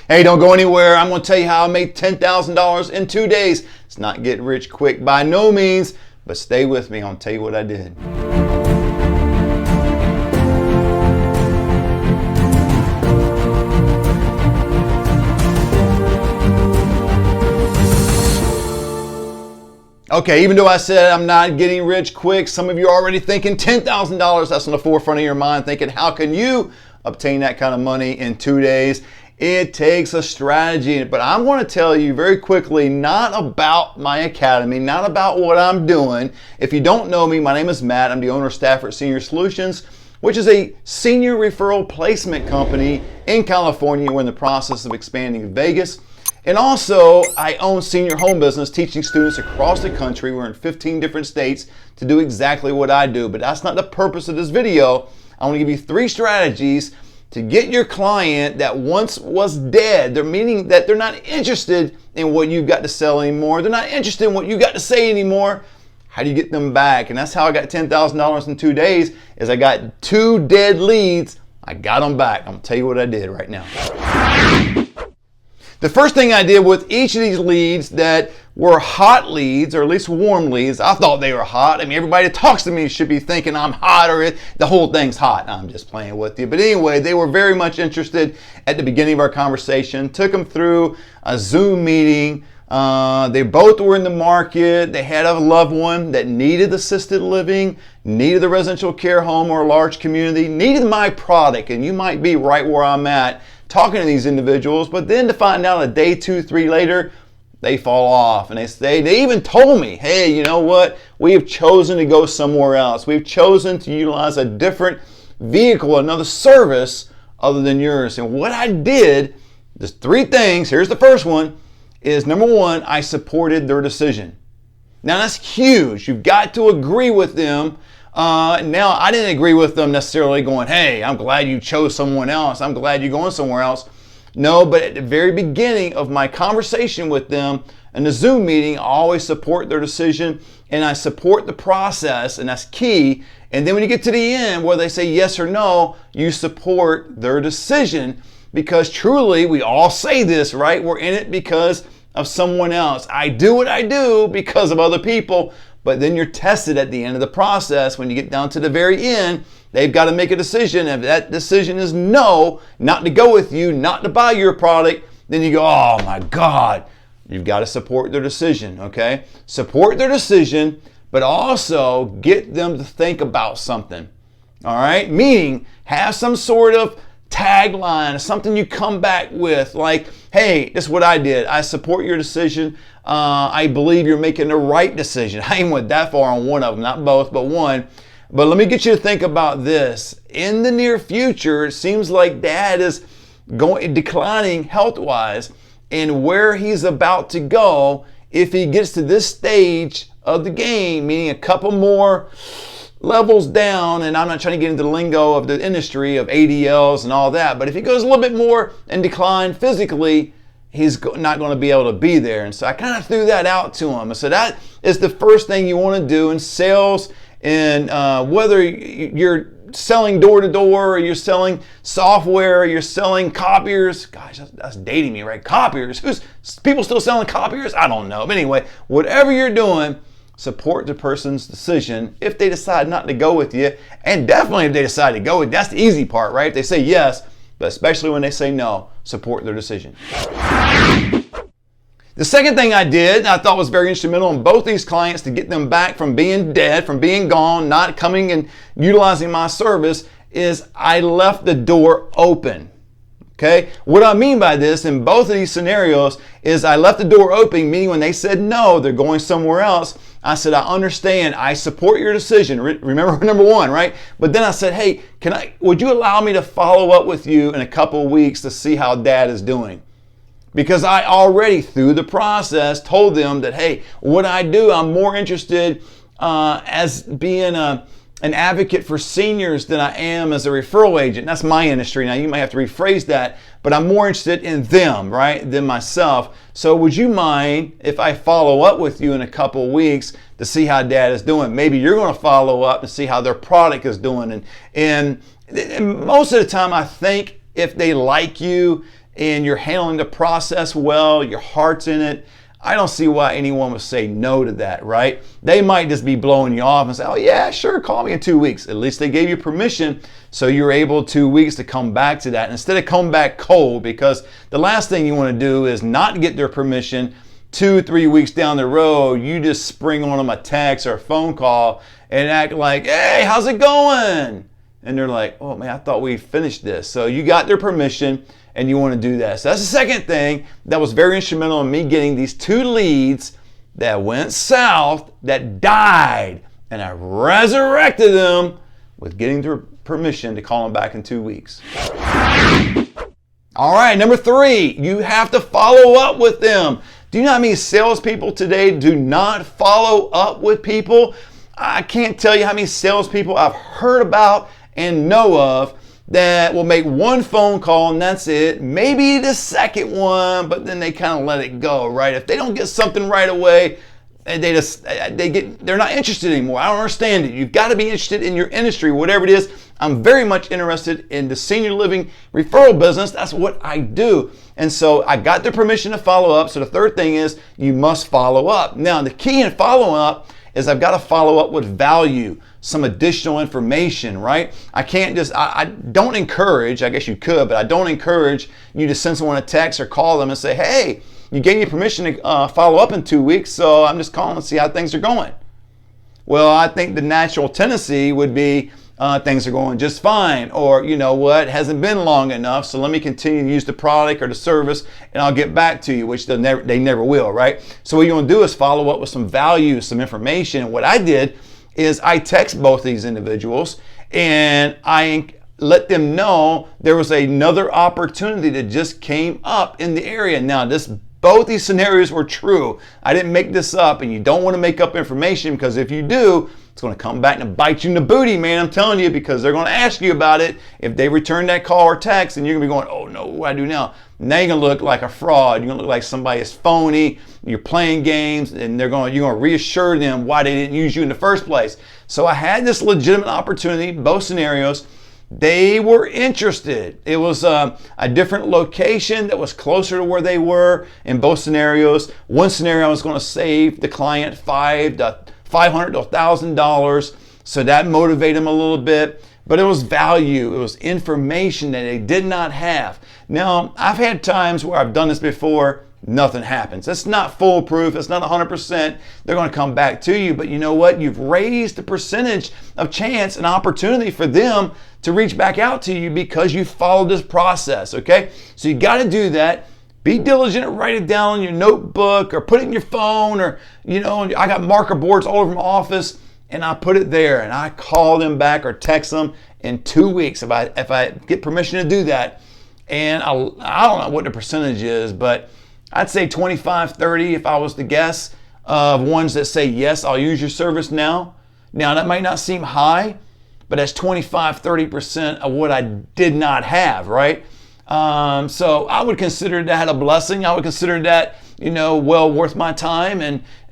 Hey, don't go anywhere. I'm going to tell you how I made $10,000 in 2 days. It's not get rich quick by no means, but stay with me. I'll tell you what I did. Okay, even though I said I'm not getting rich quick, some of you are already thinking $10,000. That's on the forefront of your mind, thinking, how can you obtain that kind of money in 2 days? It takes a strategy, but I'm going to tell you very quickly, not about my academy, not about what I'm doing. If you don't know me, my name is Matt. I'm the owner of Stafford Senior Solutions, which is a senior referral placement company in California. We're in the process of expanding to Vegas. And also, I own Senior Home Business, teaching students across the country. We're in 15 different states to do exactly what I do. But that's not the purpose of this video. I want to give you 3 strategies to get your client that once was dead. They're meaning that they're not interested in what you've got to sell anymore. They're not interested in what you got to say anymore. How do you get them back? And that's how I got $10,000 in 2 days, is I got 2 dead leads. I got them back. I'm going to tell you what I did right now. The first thing I did with each of these leads that were hot leads, or at least warm leads, I thought they were hot. I mean, everybody that talks to me should be thinking I'm hot, or the whole thing's hot. I'm just playing with you. But anyway, they were very much interested at the beginning of our conversation. Took them through a Zoom meeting. They both were in the market. They had a loved one that needed assisted living, needed a residential care home or a large community, needed my product. And you might be right where I'm at, talking to these individuals, but then to find out a day, 2, 3 later, they fall off. And they even told me, hey, you know what? We have chosen to go somewhere else. We've chosen to utilize a different vehicle, another service other than yours. And what I did, there's 3 things. Here's the first one, is number 1, I supported their decision. Now that's huge. You've got to agree with them. Now, I didn't agree with them necessarily going, hey, I'm glad you chose someone else. I'm glad you're going somewhere else. No, but at the very beginning of my conversation with them in the Zoom meeting, I always support their decision and I support the process, and that's key. And then when you get to the end where they say yes or no, you support their decision, because truly, we all say this, right? We're in it because of someone else. I do what I do because of other people. But then you're tested at the end of the process. When you get down to the very end, they've got to make a decision. If that decision is no, not to go with you, not to buy your product, then you go, oh my God. You've got to support their decision, okay? Support their decision, but also get them to think about something, all right? Meaning, have some sort of tagline, something you come back with, like, hey, this is what I did. I support your decision. I believe you're making the right decision. I even went that far on one of them, not both, but one. But let me get you to think about this. In the near future, it seems like Dad is declining health-wise, and where he's about to go, if he gets to this stage of the game, meaning a couple more levels down, and I'm not trying to get into the lingo of the industry of ADLs and all that, but if he goes a little bit more in decline physically, he's not going to be able to be there. And so I kind of threw that out to him. So that is the first thing you want to do in sales, and whether you're selling door to door, or you're selling software, or you're selling copiers. Gosh, that's dating me, right? Copiers. Who's people still selling copiers? I don't know. But anyway, whatever you're doing, support the person's decision if they decide not to go with you. And definitely if they decide to go with you, that's the easy part, right? If they say yes, but especially when they say no, support their decision. The second thing I did, and I thought was very instrumental in both these clients to get them back from being dead, from being gone, not coming and utilizing my service, is I left the door open. Okay? What I mean by this in both of these scenarios is I left the door open, meaning when they said no, they're going somewhere else, I said, I understand, I support your decision. Remember number 1, right? But then I said, hey, would you allow me to follow up with you in a couple of weeks to see how Dad is doing? Because I already, through the process, told them that, hey, what I do, I'm more interested as being an advocate for seniors than I am as a referral agent. That's my industry. Now, you may have to rephrase that, but I'm more interested in them, right, than myself. So would you mind if I follow up with you in a couple of weeks to see how Dad is doing? Maybe you're going to follow up and see how their product is doing. And most of the time, I think if they like you, and you're handling the process well, your heart's in it, I don't see why anyone would say no to that, right? They might just be blowing you off and say, oh yeah, sure, call me in 2 weeks. At least they gave you permission, so you're able 2 weeks to come back to that instead of come back cold, because the last thing you want to do is not get their permission. 2-3 weeks down the road, you just spring on them a text or a phone call and act like, hey, how's it going? And they're like, oh man, I thought we finished this. So you got their permission and you want to do that. So that's the second thing that was very instrumental in me getting these 2 leads that went south, that died, and I resurrected them with getting their permission to call them back in 2 weeks. All right, number 3, you have to follow up with them. Do you know how many salespeople today do not follow up with people? I can't tell you how many salespeople I've heard about and know of that will make one phone call and that's it. Maybe the second one, but then they kind of let it go, right? If they don't get something right away, they're not interested anymore. I don't understand it. You've got to be interested in your industry, whatever it is. I'm very much interested in the senior living referral business. That's what I do. And so I got their permission to follow up. So the third thing is you must follow up. Now the key in following up is I've got to follow up with value, some additional information, right? I can't just, I don't encourage, I guess you could, but I don't encourage you to send someone a text or call them and say, hey, you gave me permission to follow up in 2 weeks, so I'm just calling to see how things are going. Well, I think the natural tendency would be things are going just fine, or you know what, it hasn't been long enough, so let me continue to use the product or the service and I'll get back to you, which they never will, right? So what you want to do is follow up with some value, some information. And what I did is I text both of these individuals and I let them know there was another opportunity that just came up in the area. Now both these scenarios were true. I didn't make this up, and you don't want to make up information, because if you do, it's going to come back and bite you in the booty, man. I'm telling you, because they're going to ask you about it if they return that call or text, and you're going to be going, oh no, what do I do now? Now you're going to look like a fraud. You're going to look like somebody is phony. You're playing games, and you're going to reassure them why they didn't use you in the first place. So I had this legitimate opportunity, both scenarios. They were interested. It was a different location that was closer to where they were in both scenarios. One scenario, I was going to save the client $500 to $1,000, so that motivated them a little bit. But it was value. It was information that they did not have. Now, I've had times where I've done this before. Nothing happens. It's not foolproof. It's not 100%. They're going to come back to you. But you know what? You've raised the percentage of chance and opportunity for them to reach back out to you because you followed this process, okay? So you got to do that. Be diligent, write it down in your notebook or put it in your phone, or, you know, I got marker boards all over my office and I put it there and I call them back or text them in 2 weeks if I get permission to do that. And I don't know what the percentage is, but I'd say 25, 30 if I was to guess, of ones that say, yes, I'll use your service now. Now that might not seem high, but that's 25, 30% of what I did not have, right? So I would consider that a blessing. I would consider that, you know, well worth my time,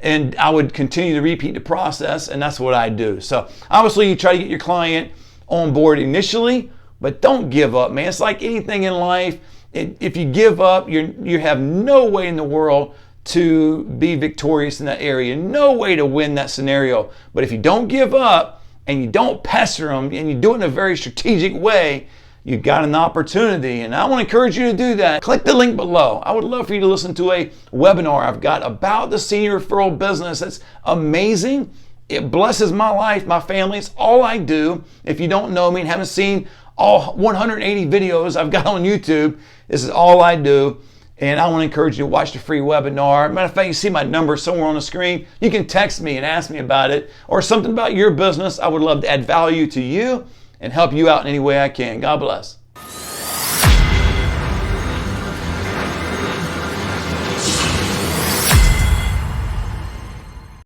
and I would continue to repeat the process, and that's what I do. So obviously you try to get your client on board initially, but don't give up, man. It's like anything in life. If you give up, you have no way in the world to be victorious in that area, no way to win that scenario. But if you don't give up and you don't pester them and you do it in a very strategic way, you got an opportunity. And I want to encourage you to do that. Click the link below. I would love for you to listen to a webinar I've got about the senior referral business. It's amazing. It blesses my life, my family. It's all I do. If you don't know me and haven't seen all 180 videos I've got on YouTube, this is all I do. And I want to encourage you to watch the free webinar. Matter of fact, you see my number somewhere on the screen. You can text me and ask me about it, or something about your business. I would love to add value to you and help you out in any way I can. God bless.